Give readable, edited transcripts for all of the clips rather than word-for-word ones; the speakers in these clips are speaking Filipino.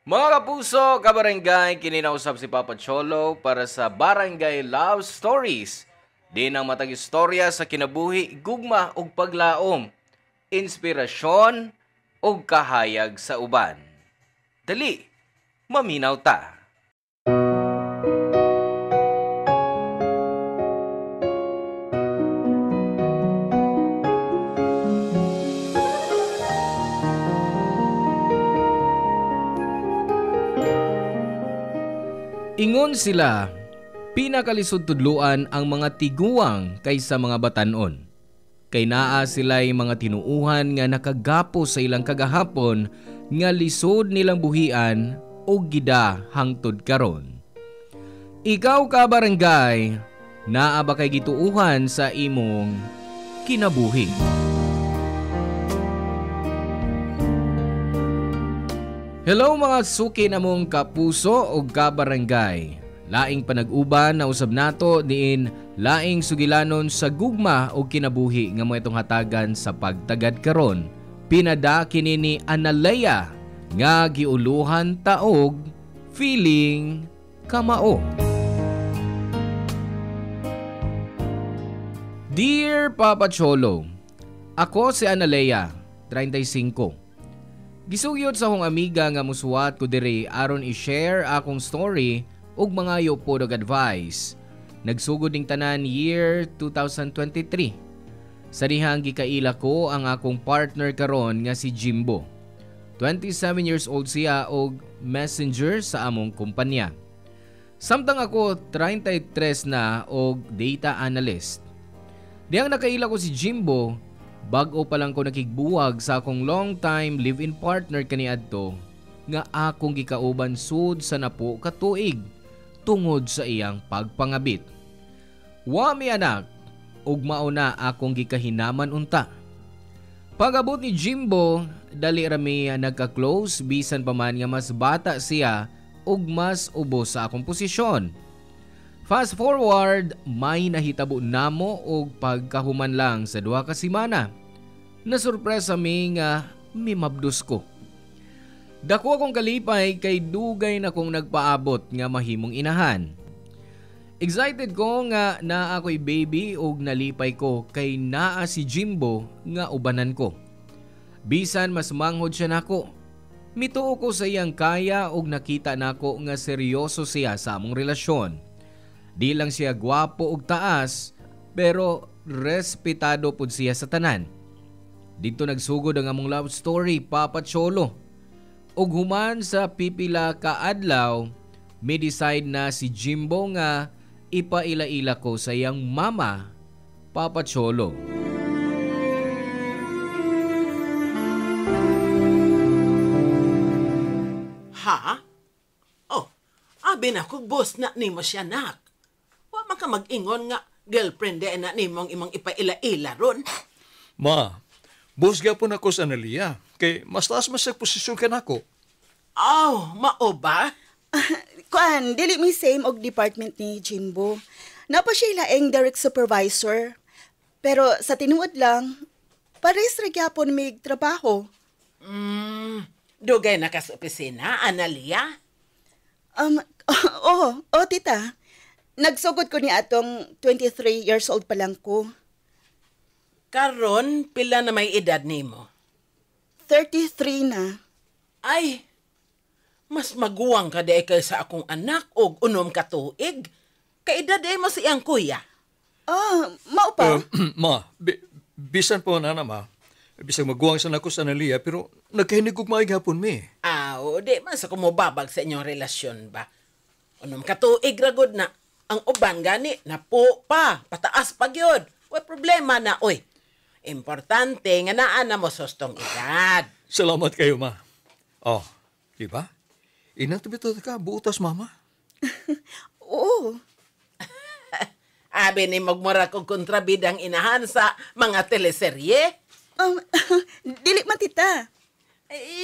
Mga kapuso, kabarangay, kininausap si Papa Cholo para sa Barangay Love Stories. Di ang matag istorya sa kinabuhi, gugma ug paglaom, inspirasyon ug kahayag sa uban. Dali, maminaw ta. Ingon sila, pinakalisod tudluan ang mga tiguang kaysa mga batanon. Kay naa sila'y mga tinuuhan nga nakagapo sa ilang kagahapon nga lisod nilang buhian o gida hangtod karon. Ikaw ka barangay, naa ba kay gituuhan sa imong kinabuhi? Hello mga suki namong kapuso o kabarangay. Laing panag-uban na usab nato diin laing sugilanon sa gugma o kinabuhi nga mo itong hatagan sa pagtagad karon. Pinada kini ni Analea nga giuluhan taog feeling kamao. Dear Papa Cholo, ako si Analea, 35. Gisugyot sa akong amiga nga musuwat ko diri aron i-share akong story ug mga pod og advice. Nagsugod ning tanan year 2023. Sa dihang gikaila ko ang akong partner karon nga si Jimbo. 27 years old siya og messenger sa among kumpanya. Samtang ako 33 na og data analyst. Dihang nakaila ko si Jimbo, bag-o pa lang ko nakigbuwag sa akong long time live-in partner kaniadto nga akong gikauban sud sa napo ka tuig tungod sa iyang pagpangabit. Wa mi anak ug mao na akong gikahinaman unta. Pag-abot ni Jimbo, dali rami nagka-close bisan pa man nga mas bata siya ug mas ubos sa akong posisyon. Fast forward, may nahitabo namo og pagkahuman lang sa 2 ka semana. Nasurpresa mi nga mimabdos ko. Dako akong kalipay kay dugay na kong nagpaabot nga mahimong inahan. Excited ko nga naa ako'y baby og nalipay ko kay naa si Jimbo nga ubanan ko. Bisan mas manghod siya nako. Mituo ko sa iyang kaya og nakita nako nga seryoso siya sa among relasyon. Di lang siya gwapo ug taas, pero respetado pud siya sa tanan. Dito nagsugod ang among love story, Papa Cholo. Ug human sa pipila ka adlaw, may decide na si Jimbo nga ipaila-ila ko sa iyang mama, Papa Cholo. Ha? Oh, abi na kog boss na nimo siya nak. Wa man ka mag-ingon nga girlfriend de na nimong imong ipaila-ila ron. Ma, boss gyapon ako sa Analia. Kay mas taas mas sa posisyon ka nako. Oh, mao ba? Kuan, dili mi same og department ni Jimbo. Napa siya laing direct supervisor. Pero sa tinuod lang, pares ra gyapon mig trabaho. Dugay na ka sa opisina, Analia? Tita. Nagsugod ko ni atong 23 years old pa lang ko. Karon, pila na may edad nimo? 33 na. Ay, mas maguwang ka de kaysa akong anak og unom ka tuig. Kaedad ay mo siyang kuya. Mao pa? Ma, bisan po na ma. Bisang maguwang sa nako sa Analia, pero nagkahinig ug maayong hapon mi. Di man sa kumubabag sa inyong relasyon ba? Unom ka tuig ragod na. Ang uban gani, napo pa, pataas pa gyud. Wa problema na, oy. Importante nga naa na mo sustong edad. Salamat kayo, ma. Oh, di ba? Inang tabito ka, buutas, mama. Oo. Abi ni magmura kong kontrabidang inahan sa mga teleserye. Dili man tita.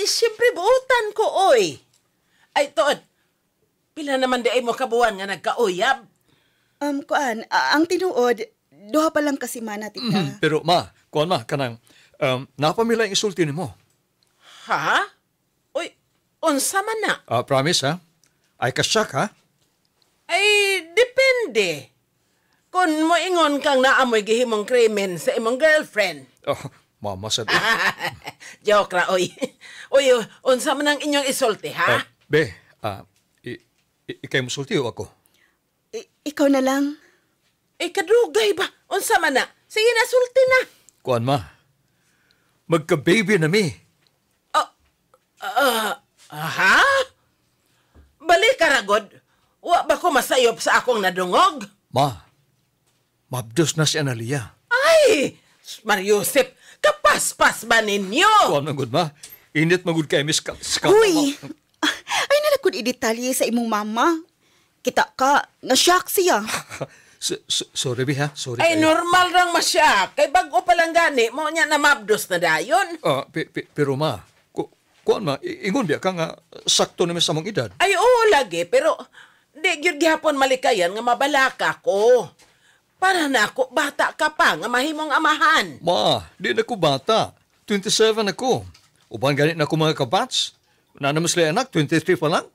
Siyempre buutan ko, oy. Ay, Todd, pila naman di ay mo kabuan nga nagkauyab? Ang tinuod, 2 pa lang kasi mana tita. Pero, ma, kuan ma, kanang, napamila yung isulti ni mo. Ha? Uy, unsa man na? Promise, ha? Ay kasyak, ha? Ay, depende. Kung moingon kang naamoy gihimong krimen sa imong girlfriend. Mama, sabi. Joke ra, oy. Oy, unsa man ang inyong isulti, ha? Be, ikay mo sulti o ako? Ikaw na lang. Kadugay ba? Unsa man na? Sige na, sulti na. Kuan ma, magka-baby na mi. Ha? Balik ka ragod. Wa ba ko masayop sa akong nadungog? Ma, mabdos na si Analia. Ay, Mariusip, kapaspas ba ninyo? Kuan man gud ma, init magud kay Miss Uy! Ay nalagod i-detalye sa imong mama. Kita ka, na-shock siya. Sorry, Bi, ha? Sorry. Ay, kayo. normal rang masya. Kay bago pa lang gani, mo niya na mabdos na dayon. Pero ma, kuan ma, ingon biya ka nga sakto naman sa mong edad. Ay, oo lagi, pero di gyud gihapon malikayan nga mabalaka ko. Para na ako, bata ka pa, nga mahimong amahan. Ma, di na ko bata. 27 ako. Uban ganit na ko mga kabats. Na naman sila anak, 23 pa lang.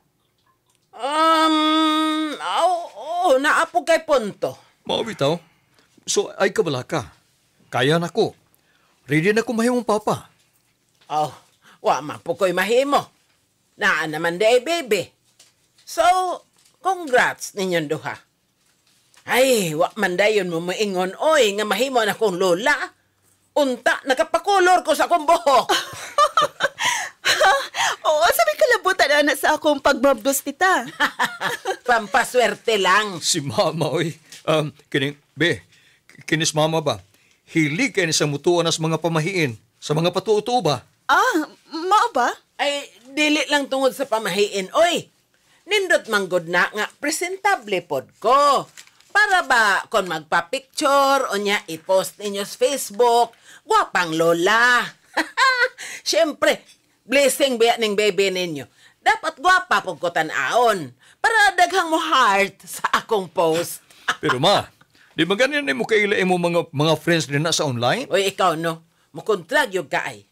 Naapog kay punto. Mawitaw. So, ay kabala ka. Kaya na ko. Ready na ko mahimong papa. Wa man po ko'y mahimo. Naa naman di ay baby. So, congrats ninyong duha. Ay, wa man dayon mo moingon, oy, nga mahimo na kong lola. Unta, nakapakulor ko sa akong buhok. Oo, sabi kalabutan na sa akong pagmabdos tita. Pampaswerte lang. Si mama, oy. Kinis mama ba? Hilig kayo sa mutuan sa mga pamahiin. Sa mga patuo ba? Mao ba? Ay, dili lang tungod sa pamahiin, oy. Nindot manggod na nga presentable pod ko. Para ba kung magpa-picture o niya i-post ninyo sa Facebook, gwapang lola. Siyempre, blessing biya ning baby ninyo. Dapat gwapa po ko tan-aon para daghang mo heart sa akong post. Pero ma, di ba ganyan mo kailay mo mga friends din na sa online? Oy, ikaw no, mukontrag yung kaay.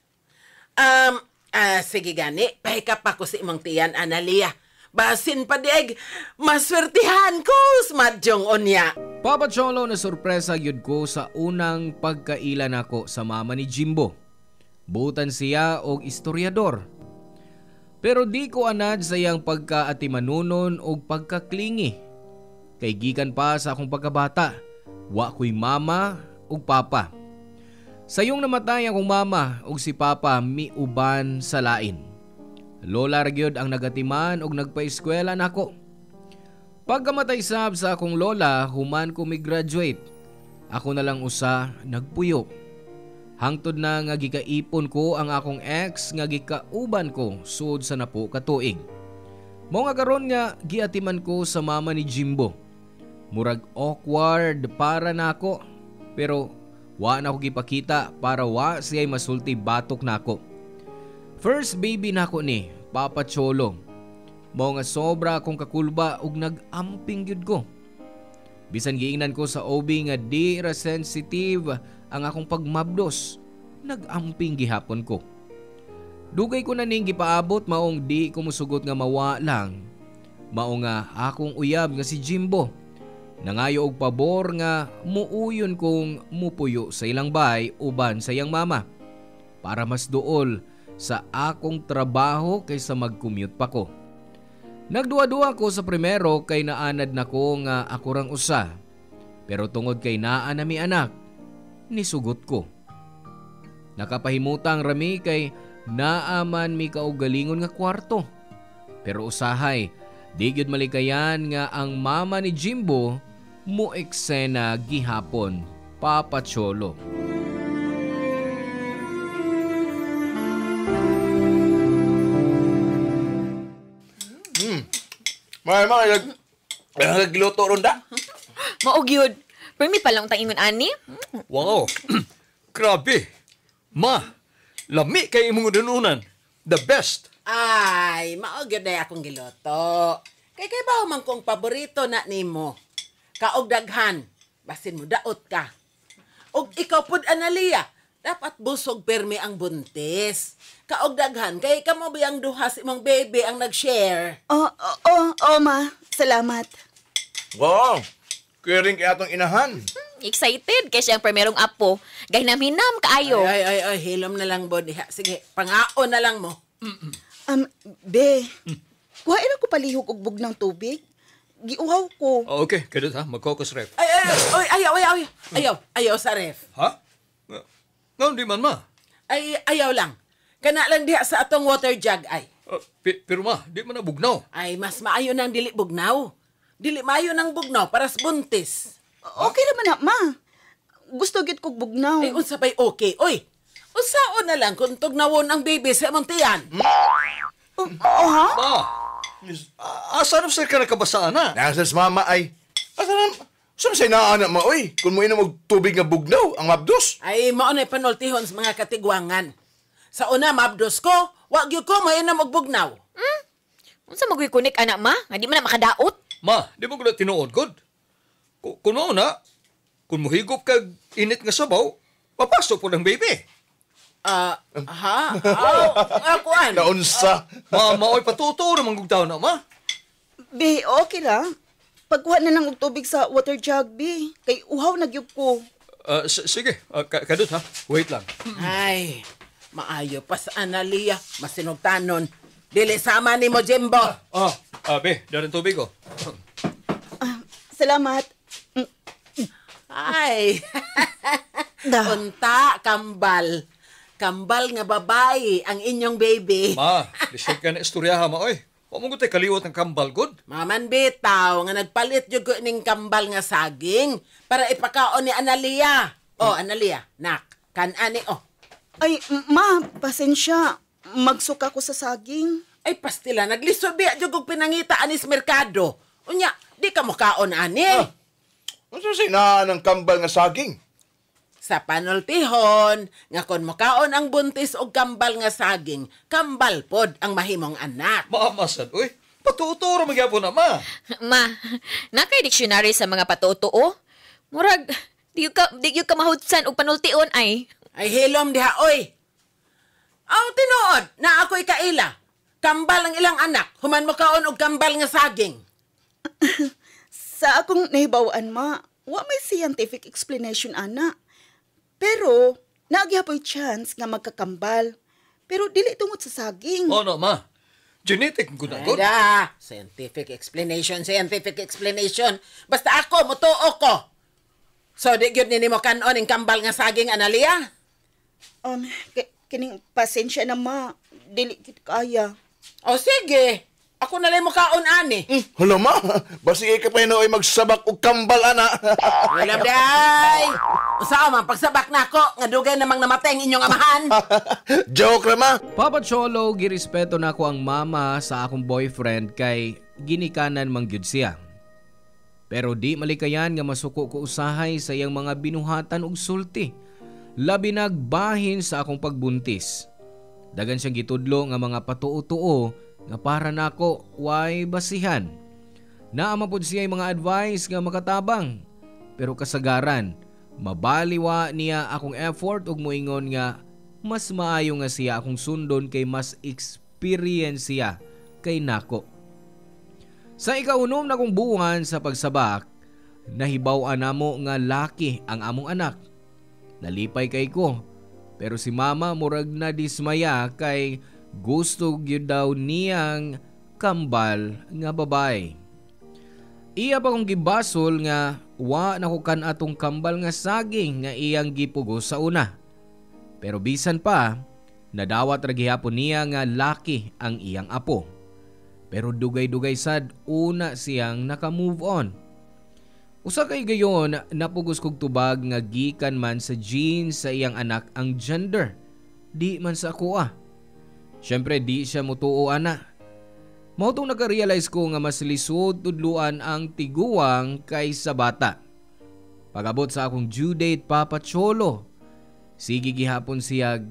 Sige gani, pahika pa ko si imong tiyan, Analia. Basin pa dieg, maswertihan ko, smadjong onya. Papa Cholo na sorpresa gyud ko sa unang pagkailan ako sa mama ni Jimbo. Butan siya og istoryador. Pero di ko anad sa iyang pagkaatimanunon o pagkaklingi. Kay gikan pa sa akong pagkabata, wa ko'y mama o papa. Sayong namatay akong mama o si papa miuban sa lain. Lola ragyod ang nagatiman og nagpa-eskwela nako. Pagkamatay sab sa akong lola, human ko mi-graduate. Ako na lang usa nagpuyo. Hangtod na nga gikaipon ko ang akong ex nga gikauban ko sud sa napo ka tuig. Mao nga karon nga giatiman ko sa mama ni Jimbo. Murag awkward para nako, pero wa na ko gipakita para wa siya'y masulti batok nako. First baby nako ni Papa Cholo. Mao nga sobra akong kakulba ug nag-amping gyud ko. Bisan giingnan ko sa OB nga di ra sensitive ang akong pagmabdos, nag-amping gihapon ko. Dugay ko na ning gipaabot maong di ko musugot nga mawa lang. Mao nga akong uyab nga si Jimbo. Nangayo og pabor nga muuyon kong mupuyo sa ilang bay uban sa iyang mama para mas duol sa akong trabaho kaysa mag-commute pa ko. Nagduwa-duwa ko sa primero kay naanad na ko nga ako rang usa. Pero tungod kay naa na mi anak, nisugot ko. Nakapahimutang rami kay naaman mi kaugalingon nga kwarto. Pero usahay, di gyud malikayan nga ang mama ni Jimbo mo eksena gihapon, Papa Cholo. Mga nagluto ron da. Maog yun. Permi pa lang tang ingon ani. Wow, grabe. Ma, lami kay imong unan. The best. Ay, maogyod na akong giloto. Kay ba man kong paborito na nimo. Kaog daghan, basin mo daot ka. Og ikaw pud Analia, dapat busog permi ang buntis. Kaog daghan, kay kamo biyang duha sa imong baby ang nag-share. Ma. Salamat. Wow! Caring kaya atong inahan. Excited kay siyang primerong apo. Gahinam-hinam kaayo. Ay, hilom na lang, bod. Sige, pangaon na lang mo. Be, kuhain ako palihog og bug ng tubig. Giuhaw ko. Oh, okay, kadot ha. Mag-focus ref. Ayaw sa ref. Ha? Nga, di man ma. Ayaw lang. Kana lang diha sa atong water jug, ay. Pero ma, di man nabugnaw. Ay, mas maayo ng dili bugnaw. Dili maayo ng bugnaw para sa buntis. Okay naman na, ma. Gusto gid kog bugnaw. Ay, unsa pa'y okay. Oy, usaon na lang kung tugnawon ang baby sa imong tiyan. Ha? Ma, asa na sir ka nakabasaan na? Nasa sa mama ay, saan sa inaanak mo, oy? Kung mo inom og tubig nga bugnaw, ang mabdos. Ay, maunay panultihon sa mga katigwangan. Sa una, mabdos ko, wag yun ko mainam og bugnaw. Unsa magkunik anak ma? Nga di man na makadaot. Ma, di mo gula tinuod, good? Kung na, kung muhigop kag init nga sabaw, papasok po ng baby. Akuan. Naunsa. Maoy patuto naman kong tao na, ma. Be, okay lang. Pagkuha na lang og tubig sa water jug, be. Kay uhaw na gyud ko. Sige, kadot ha. Wait lang. Ay, maayo pa sa Analia. Masinugtanon. Dili sama ni mo, Jimbo. Be, darin tubig ko. Salamat. Ay. Da. Unta, kambal. Kambal nga babae ang inyong baby. Ma, lisod ka na istoryaha, ma, oy. Huwag mo gutay kaliwat ng kambal, good? Maman bitaw, nga nagpalit yung ning kambal nga saging para ipakaon ni Analia. Analia, nak, kanani, Ay, ma, pasensya. Magsuka ko sa saging. Ay, pastila, naglisobi at yung pinangita anis merkado. Unya, di ka mukaon, ani. Ano sa inaan ng kambal nga saging? Sa panultihon, nga kon mukaon ang buntis o kambal nga saging, kambal pod ang mahimong anak. Maamasan, oy. Patuturo magyapon na, ma. Ma, nakay dictionary sa mga patutuo. Murag, di yun ka mahudsan o panultion ay. Ay, hilom diha, oy. Tinuod, na ako'y kaila. Kambal ang ilang anak, human mukaon og kambal nga saging. Sa akong nahibawaan, ma, wa may scientific explanation, ana. Pero, naagyapoy chance nga magkakambal. Pero dili tungod sa saging. No, ma. Genetic ko na, good? Ada, scientific explanation. Basta ako, mutuo ko. So, di gyud ni mo kanon ang kambal nga saging, Analia? Kining pasensya na, ma. Dili kit kaya. O sige, ako na lang mo kaon, ani. Hala ma, basi ka pa ay magsabak og kambal, ana. Walang day! Usaw man, pagsabak na ako, nga dugay namang namatay ang inyong amahan. Joke ra, ma. Papa Cholo, girespeto na ko ang mama sa akong boyfriend kay ginikanan man gyud siya. Pero di malikayan nga masuko ko usahay sa iyang mga binuhatan ug sulti. Labi nagbahin sa akong pagbuntis. Dagan siyang gitudlo nga mga patuo-tuo nga para nako way basihan. Naama pod siya mga advice nga makatabang. Pero kasagaran, mabaliwa niya akong effort ug moingon nga mas maayo nga siya akong sundon kay mas experience siya kay nako. Sa ikaunom na kong buwan sa pagsabak, nahibaw-an namo nga laki ang among anak. Nalipay kay ko, pero si mama murag na dismaya kay gusto gyud daw niyang kambal nga babae. Iya pa kong gibasol nga wa na ko kan atong kambal nga saging nga iyang gipugos sa una. Pero bisan pa, nadawat ra gihapon niya nga laki ang iyang apo. Pero dugay-dugay sad una siyang naka-move on. Usa kay gayon, napugos kog tubag nga gikan man sa genes sa iyang anak ang gender. Di man sa ako Syempre di siya mutuo ana. Mao tong naka-realize ko nga mas lisod tudluan ang tiguwang kaysa bata. Pagabot sa akong due date, Papa Cholo, sige gihapon siyag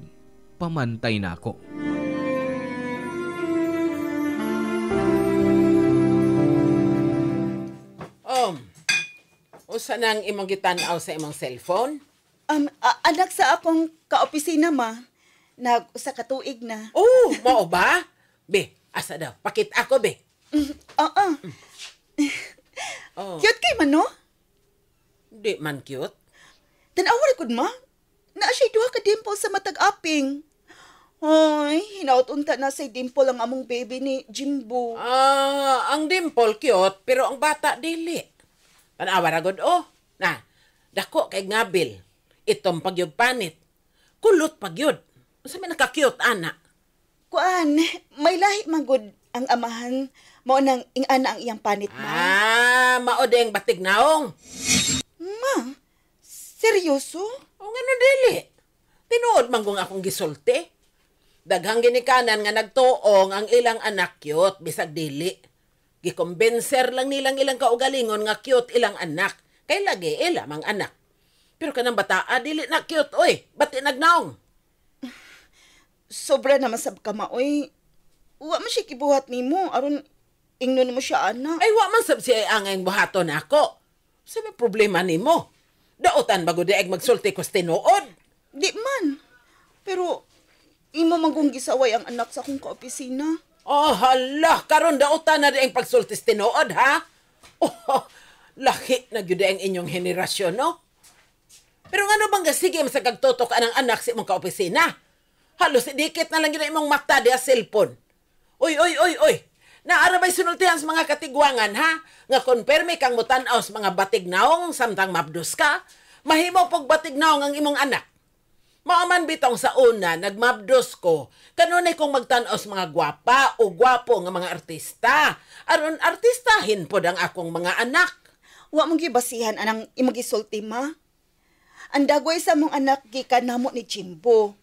pamantay nako. Usa nang imong gitanaw sa imong cellphone? Anak sa akong kaopisina, ma. Nag-usa ka tuig na. Oh, mao ba? Be, asa daw? Pakit ako, be. Oo. Oh, Cute kay man, no? di man cute. Tanawar ko, ma. Naa siya duha ka dimple sa matag aping. Ay, hinaut-unta na sa dimple ang among baby ni Jimbo. Ang dimple cute, pero ang bata dili. Tanawa ra gud oh. Na, dako kay ngabil. Itong pagyud panit. Kulot pagyud. Unsa may naka-cute ana? Kuan, may lahi magud ang amahan. Mao nang ingana ang iyang panit, ma. Mao deng batig naong. Ma, seryoso? O ngano dili? Tinuod man kung akong gisulti. Daghang ginikanan nga nagtuong ang ilang anak cute bisag dili. Gikombenser lang nilang ilang kaugalingon nga cute ilang anak. Kay lagi ila mang anak. Pero kanang bataa dili na cute oy. Bati nagnaong. Sobra naman sab ka, ma, oy. Wa man siya kibuhat nimo aron ingnon mo siya, ana. Ay wa man sab siya angay buhaton ako. Sa may problema nimo? Daotan bago diag magsulti ko sa tinuod. Di man. Pero imo magong gisaway ang anak sa akong kaopisina. Oh, hala, karon daotan na diang pagsulti sa tinuod, ha? Oh, laki na gyud ang inyong henerasyon, no? Pero ngano bang gasige sa kagtutok anang anak sa imong kaopisina? Halos dikit na lang gyud imong mata diha cellphone. Oy. Naarabay sunultihan sa mga katigwangan, ha? Nga konperme kang mutan-aw sa mga batignaong samtang mabdos ka, mahimo pog batignaong ang imong anak. Maaman bitong sa una, nagmabdos ko, kanunay kong magtan-aw sa mga gwapa o gwapo nga mga artista. Aron artistahin pod ang akong mga anak. Wa mong gibasihan anang imong gisulti, ma. Ang dagway sa mong anak gikan namo ni Jimbo.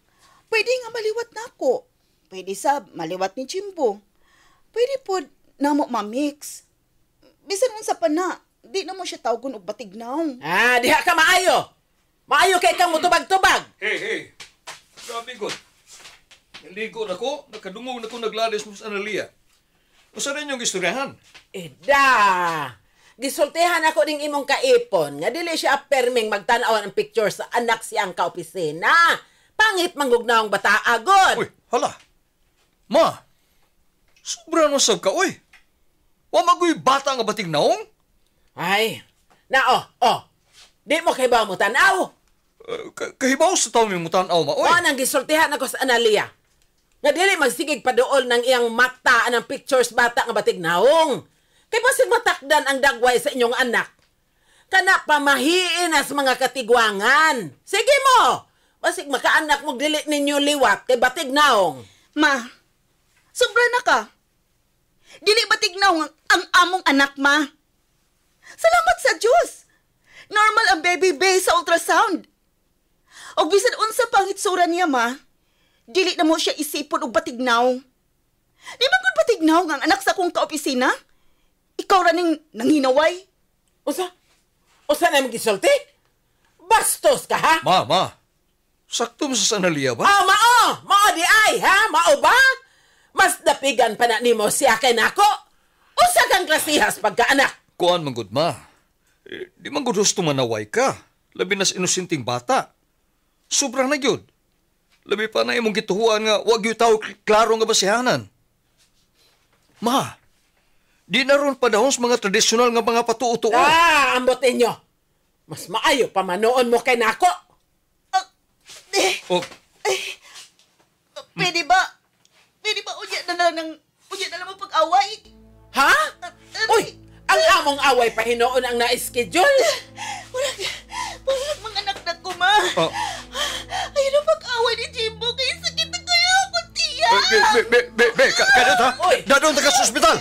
Pwede nga maliwat nako. Pwede sab maliwat ni Jimbo. Pwede pod namo ma-mix. Bisan unsa pa na, di na mo siya tawgon og batignaw. Diha ka maayo. Maayo kay kang mutubag-tubag. Hey. Grabe good. Naligo na ko, nakadungog na ko naglalis mo sa Analia. Usa rin yung istoryahan. Gisultihan ako ding imong kaipon nga dili siya perming magtan-aw ng picture sa anak siyang kaopisina. Pangit manggugnaong bata agod. Uy, hala. Ma, sobra no sab ka, uy. Wa magoy bata nga batig naong? Ay, di mo kay ba mo tanaw? Kahibaw sa taon yung mutan-aw, ma, uy. O nang gisultihan ako sa Analia. Nga dili magsigig pa dool ng iyang mata anang pictures bata nga batig naong. Kay basig matakdan ang dagway sa inyong anak. Kana pamahiin as mga katigwangan. Sige mo! Basig makaanak mo dili ninyo liwat kay batig naong. Ma, sobra na ka. Dili batignaw ang among anak, ma. Salamat sa Diyos. Normal ang baby bay sa ultrasound. O bisan unsa pang itsura niya, ma, dili na mo siya isipon og batignaw. Di ba kung batignaw ang anak sa kong kaopisina? Ikaw raning nanginaway. Usa na yung gisulti? Bastos ka, ha? Ma. Sakto mo sa Analia ba? Mao di ay, ha? Mao ba? Mas dapigan pa na nimo siya kay nako. Usa kang klasihas pagkaanak. Kuan man gud, ma. Di man gud gusto manaway ka. Labi na sa inusinting bata. Sobra na gyud. Labi pa na imong gituhuan nga wag gyud tawo klaro nga basihanan. Ma, di na ron padahon sa mga tradisyonal nga mga patuo-tuo. Ambot ninyo. Mas maayo pa manoon mo kay nako. Oh, Pwede ba unya na lang mo pag-away? Ha? Uy, ang among away pa hinoon ang na-schedule. Parang mga anak na ko, ma. Ayun ang pag-away ni Jimbo kaya sakit na kaya ako, tiya. kadot ha? Oy. Dadon ta ka sa ospital.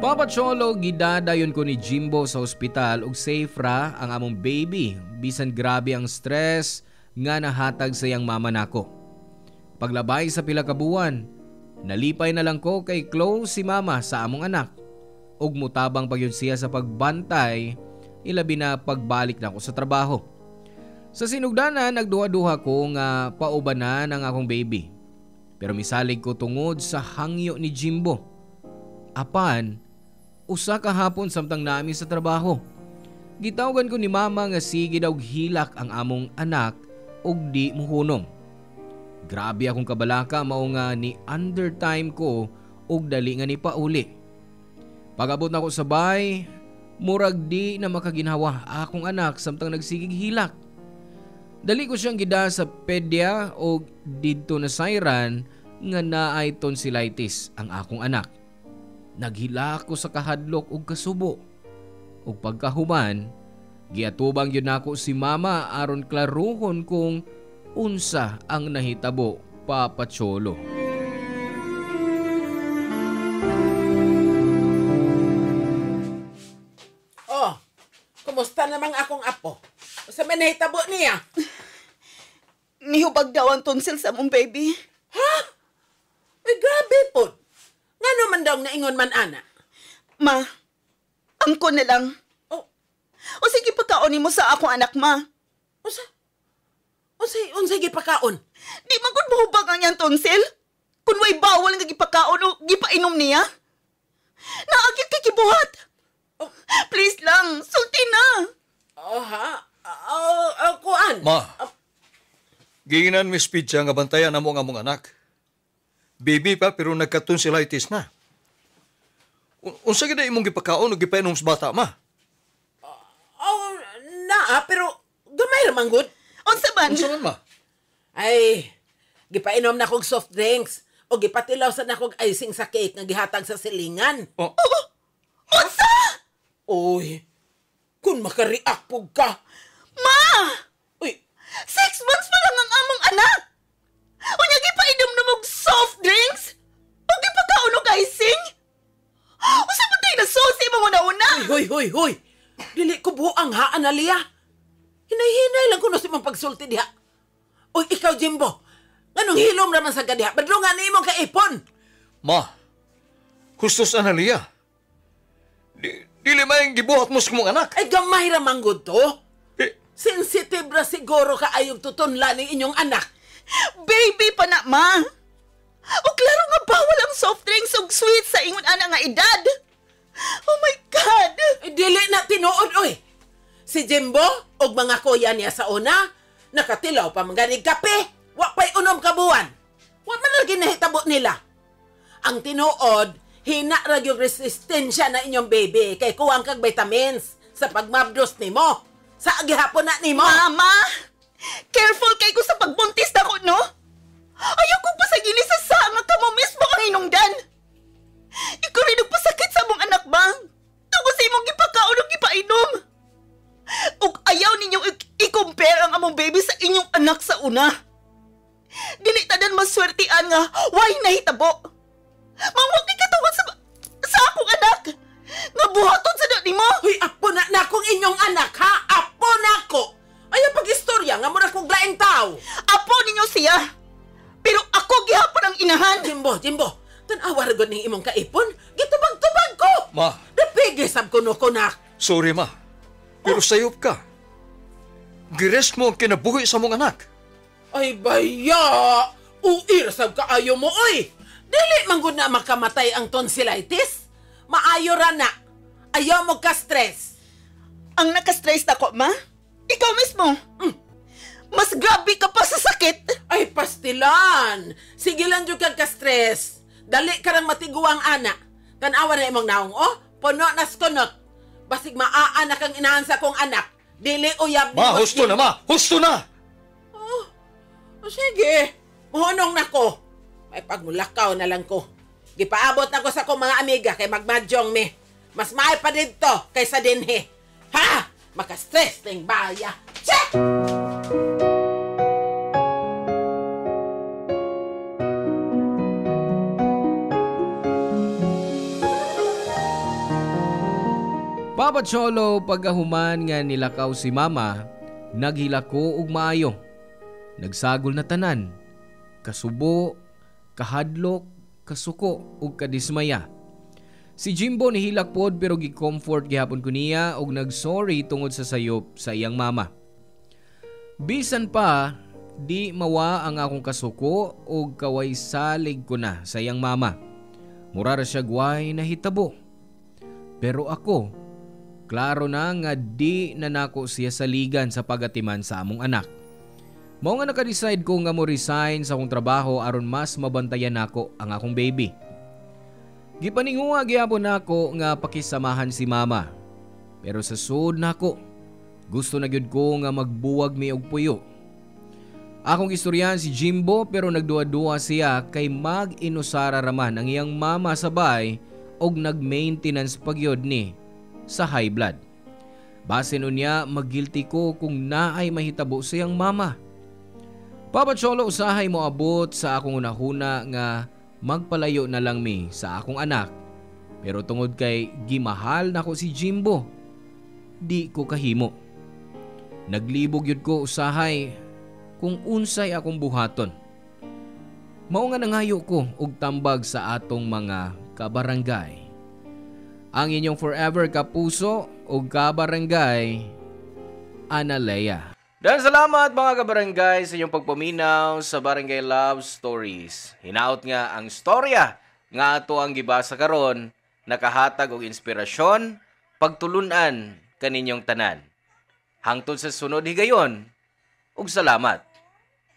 Papa Cholo, gidadayon ko ni Jimbo sa ospital ug safe ra ang among baby. Bisan grabe ang stress nga nahatag sa iyang mama nako. Paglabay sa pila ka buwan, nalipay na lang ko kay close si mama sa among anak. Ug mutabang pagyud siya sa pagbantay, ilabi na pagbalik na ko sa trabaho. Sa sinugdanan, nagduha-duha ko nga paubanan ang akong baby. Pero misalig ko tungod sa hangyo ni Jimbo. Apan, usa ka hapon samtang nami sa trabaho. Gitawagan ko ni mama nga sige daw hilak ang among anak og di muhunong. Grabe akong kabalaka mao nga ni undertime ko og dali nga ni pauli. Pag-abot na ko sa bay, murag di na makaginhawa akong anak samtang nagsigig hilak. Dali ko siyang gida sa pedya o didto na sayran nga naay tonsillitis ang akong anak. Naghila ko sa kahadlok ug kasubo. Ug pagkahuman, giatubang yun nako si mama aron klaruhon kung unsa ang nahitabo, Papa Cholo. Oh, kumusta namang akong apo? Sa may nahitabo niya? Nihubag daw ang tonsil sa mong baby. Ha? Ay, grabe po. Nga naman daw naingon man, ana? Ma, angko na lang. Oh, O sige pagkaonin mo sa akong anak, ma. unsay gipakaon? Di man kun mahubag ang iyang tonsil. Kung way bawal nga gipakaon o gipainom niya. Naagit kay kibuhat. Oh. Please lang, sulti na. Oh, ha? Kuan? Ma, giinan Miss Pidja nga bantayan na mo nga mong anak. Baby pa pero nagka-tonsillitis na. Unsa gid imong gipakaon o gipainom sa bata, ma? Oh, pero gamay raman gud. Unsa man? Unsa man, ma? Ay, gipainom na kog soft drinks o gipatilaw sa na kog icing sa cake nga gihatag sa silingan. Oh, Unsa? Uy, kung makareact pug ka. Ma! Uy, 6 months pa lang ang among anak. Unya gipainom na mong soft drinks? O gipakaon og icing? Unsa man tayo na sosi mo una? Hoy. Dili ko buang ha, Analia. Hinay-hinay lang kuno si mong pagsulti diha. Uy, ikaw, Jimbo. Anong hilom naman sa gadiha? Badlungan ni imong kaipon. ma. Hustos Analia. Dili may gibuhat mo sa mong anak. Ay, gamay raman gud to. Eh, Sensitive ra siguro ka ayog tutunlan ng inyong anak. Baby pa na, ma. O klaro nga bawal ang soft drinks ug sweets sa ingon ana nga edad. Oh my God! Ay, dili na tinuod, oy. Si Jimbo og mga kuya niya sa una, nakatilaw pa mga ganig kape. Wa pa'y unom kabuan. Wa man lagi nahitabo nila. Ang tinuod, hina ra yung resistensya na inyong baby kay kuwang kag vitamins sa pagmabdos nimo. Sa agihapon na nimo. Mama! Careful kay ko sa pagbuntis na ko, no? Ayaw ko pa sa ginisasa nga kamo mismo ang hinungdan. Ikaw rin nagpasakit sa mong anak bang? Tungkol sa imong gipakaon o gipainom. Ug ayaw ninyong i-compare ang among baby sa inyong anak sa una. Dili tanan maswertian nga why nahitabo. Mawag ni katungod sa akong anak. Nga buhaton sa nimo. Huy, apo na akong inyong anak, ha? Apo na ko. Ayaw pag-istorya nga mura kong laing tao. Apo ninyo siya. Pero ako gihapon ang inahan. Jimbo, tanawa ra gud ning imong kaipon. Gitubag-tubag ko. ma. Dapige sab kuno ko na. Sorry, ma. Pero sayop ka. Gires mo ang kinabuhi sa mong anak. Ay, baya! Uir sab kaayo mo, oy! Dili man gud na makamatay ang tonsillitis. Maayo ra na. Ayaw mo ka-stress. Ang nakastress na ko, ma? Ikaw mismo. Mas grabe ka pa sa sakit. Ay, pastilan! Sige lang jud kag ka-stress. Dali ka rang matiguang ana. Tanawa na imong naong, oh? Puno nas kunot. Basig maaanak ang inahan sa kong anak. Dili uyab. Ma, husto na, ma! Husto na! O sige, muhunong na ko. Ay pagmulakaw na lang ko. Gipaabot na ko sa kong mga amiga kay magmadyong me. Mas maay pa dito kaysa dinhe. Ha? Maka-stress ng baya. Check! Papa Cholo, pagkahuman nga nilakaw si mama, naghilako og maayo. Nagsagol na tanan, kasubo, kahadlok, kasuko ug kadismaya. Si Jimbo nihilak pod pero gi-comfort gihapon ko niya og nagsorry tungod sa sayop sa iyang mama. Bisan pa, di mawa ang akong kasuko og kaway salig ko na sa iyang mama. Mura ra siya guway nahitabo. Pero ako, Klaro na nga di na nako siya saligan sa pagatiman sa among anak. Mao nga naka-decide ko nga mo resign sa akong trabaho aron mas mabantayan nako ang akong baby. Gipaninguha gyapon nako nga pakisamahan si mama. Pero sa sud nako, gusto na gyud ko nga magbuwag mi og puyo. Akong istoryahan si Jimbo pero nagduwa-duwa siya kay mag-inusara raman ang iyang mama sa bay og nag-maintenance pagyod ni sa high blood. Base nun niya, mag-guilty ko kung naay mahitabo siyang mama. Papa Cholo, usahay mo abot sa akong unahuna nga magpalayo na lang mi sa akong anak. Pero tungod kay gimahal na ko si Jimbo, di ko kahimo. Naglibog yun ko usahay kung unsay akong buhaton. Mao nga nangayo ko og tambag sa atong mga kabarangay. Ang inyong forever kapuso o kabarangay, Analea. Dan salamat mga kabarangay sa inyong pagpaminaw sa Barangay Love Stories. Hinaot nga ang storya nga ato ang gibasa karon, nakahatag og inspirasyon, pagtulunan kaninyong tanan. Hangtod sa sunod higayon, ug salamat.